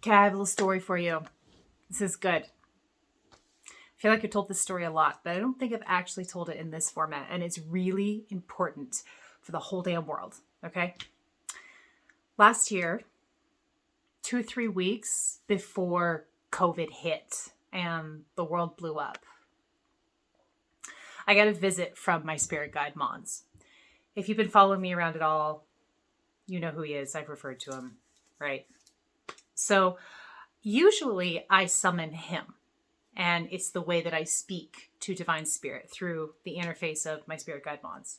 Okay, I have a little story for you. This is good. I feel like I've told this story a lot, but I don't think I've actually told it in this format, and it's really important for the whole damn world, okay? Last year, 2 or 3 weeks before COVID hit and the world blew up, I got a visit from my spirit guide, Mons. If you've been following me around at all, you know who he is. I've referred to him, right? So usually I summon him, and it's the way that I speak to Divine Spirit through the interface of my spirit guide, Mons.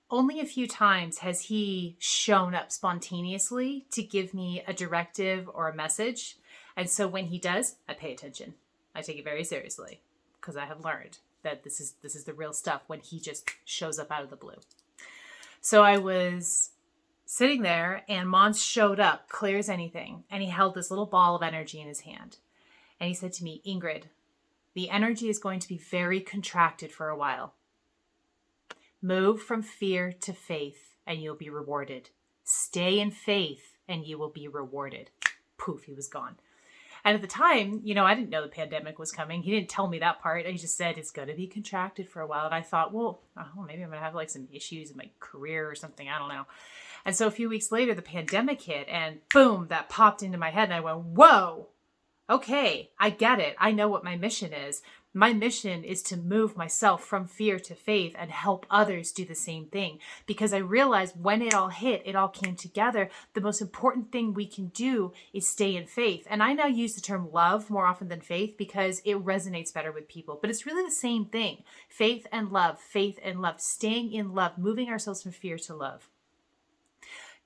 Only a few times has he shown up spontaneously to give me a directive or a message. And so when he does, I pay attention. I take it very seriously because I have learned that this is the real stuff when he just shows up out of the blue. So I was sitting there and Mons showed up, clear as anything, and he held this little ball of energy in his hand. And he said to me, Ingrid, the energy is going to be very contracted for a while. Move from fear to faith and you'll be rewarded. Stay in faith and you will be rewarded. Poof, he was gone. And at the time, I didn't know the pandemic was coming. He didn't tell me that part. He just said it's going to be contracted for a while. And I thought, well, maybe I'm going to have like some issues in my career or something. I don't know. And so a few weeks later, the pandemic hit and boom, that popped into my head. And I went, whoa, okay, I get it. I know what my mission is. My mission is to move myself from fear to faith and help others do the same thing. Because I realized when it all hit, it all came together. The most important thing we can do is stay in faith. And I now use the term love more often than faith because it resonates better with people. But it's really the same thing. Faith and love, staying in love, moving ourselves from fear to love.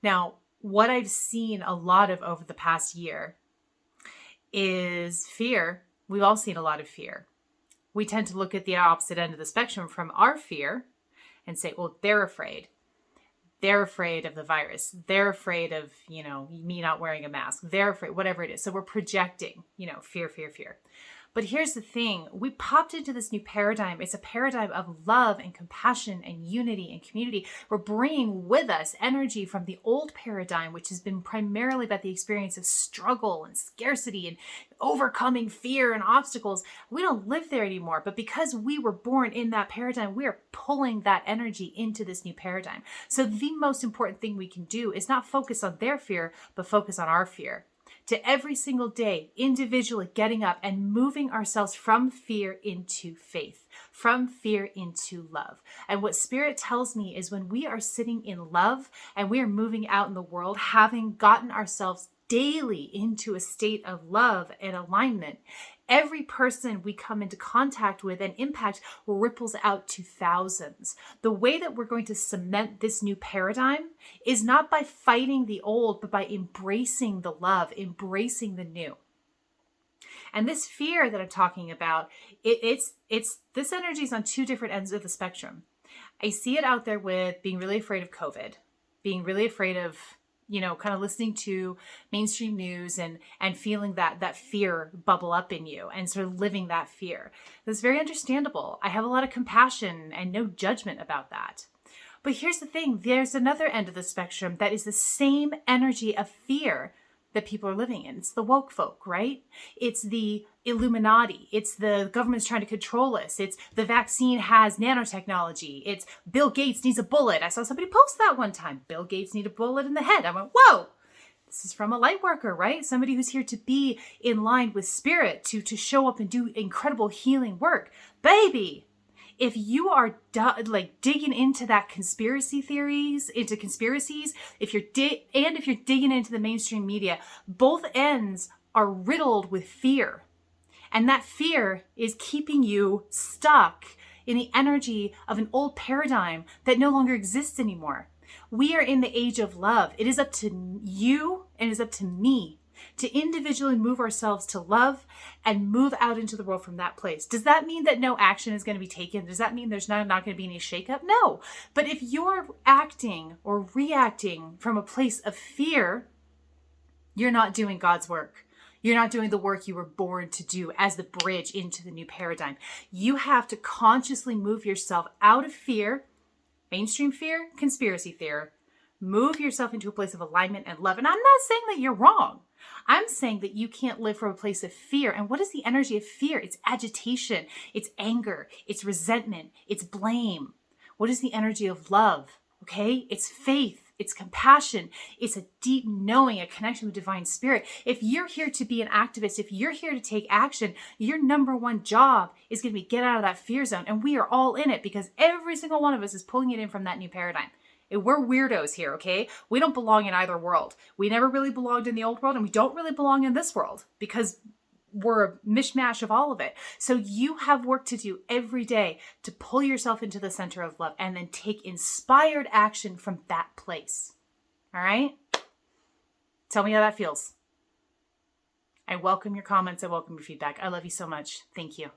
Now, what I've seen a lot of over the past year is fear. We've all seen a lot of fear. We tend to look at the opposite end of the spectrum from our fear and say, well, they're afraid. They're afraid of the virus. They're afraid of, me not wearing a mask. They're afraid, whatever it is. So we're projecting, fear. But here's the thing. We popped into this new paradigm. It's a paradigm of love and compassion and unity and community. We're bringing with us energy from the old paradigm, which has been primarily about the experience of struggle and scarcity and overcoming fear and obstacles. We don't live there anymore. But because we were born in that paradigm, we are pulling that energy into this new paradigm. So the most important thing we can do is not focus on their fear, but focus on our fear. To every single day, individually getting up and moving ourselves from fear into faith, from fear into love. And what Spirit tells me is when we are sitting in love and we are moving out in the world, having gotten ourselves daily into a state of love and alignment, every person we come into contact with and impact ripples out to thousands. The way that we're going to cement this new paradigm is not by fighting the old, but by embracing the love, embracing the new. And this fear that I'm talking about, it's this energy is on two different ends of the spectrum. I see it out there with being really afraid of COVID, being really afraid of kind of listening to mainstream news and feeling that fear bubble up in you and sort of living that fear. That's very understandable. I have a lot of compassion and no judgment about that. But here's the thing. There's another end of the spectrum that is the same energy of fear that people are living in. It's the woke folk, right? It's the Illuminati. It's the government's trying to control us. It's the vaccine has nanotechnology. It's Bill Gates needs a bullet. I saw somebody post that one time. Bill Gates need a bullet in the head. I went, whoa, this is from a light worker, right? Somebody who's here to be in line with Spirit, to show up and do incredible healing work. Baby, if you are digging into that conspiracies, if you're digging into the mainstream media, both ends are riddled with fear. And that fear is keeping you stuck in the energy of an old paradigm that no longer exists anymore. We are in the age of love. It is up to you and it is up to me to individually move ourselves to love and move out into the world from that place. Does that mean that no action is going to be taken? Does that mean there's not going to be any shakeup? No. But if you're acting or reacting from a place of fear, you're not doing God's work. You're not doing the work you were born to do as the bridge into the new paradigm. You have to consciously move yourself out of fear, mainstream fear, conspiracy fear, move yourself into a place of alignment and love. And I'm not saying that you're wrong. I'm saying that you can't live from a place of fear. And what is the energy of fear? It's agitation, it's anger, it's resentment, it's blame. What is the energy of love? Okay, it's faith. It's compassion. It's a deep knowing, a connection with divine spirit. If you're here to be an activist, if you're here to take action, your number one job is going to be get out of that fear zone. And we are all in it because every single one of us is pulling it in from that new paradigm. We're weirdos here, okay? We don't belong in either world. We never really belonged in the old world, and we don't really belong in this world because we're a mishmash of all of it. So you have work to do every day to pull yourself into the center of love and then take inspired action from that place. All right? Tell me how that feels. I welcome your comments. I welcome your feedback. I love you so much. Thank you.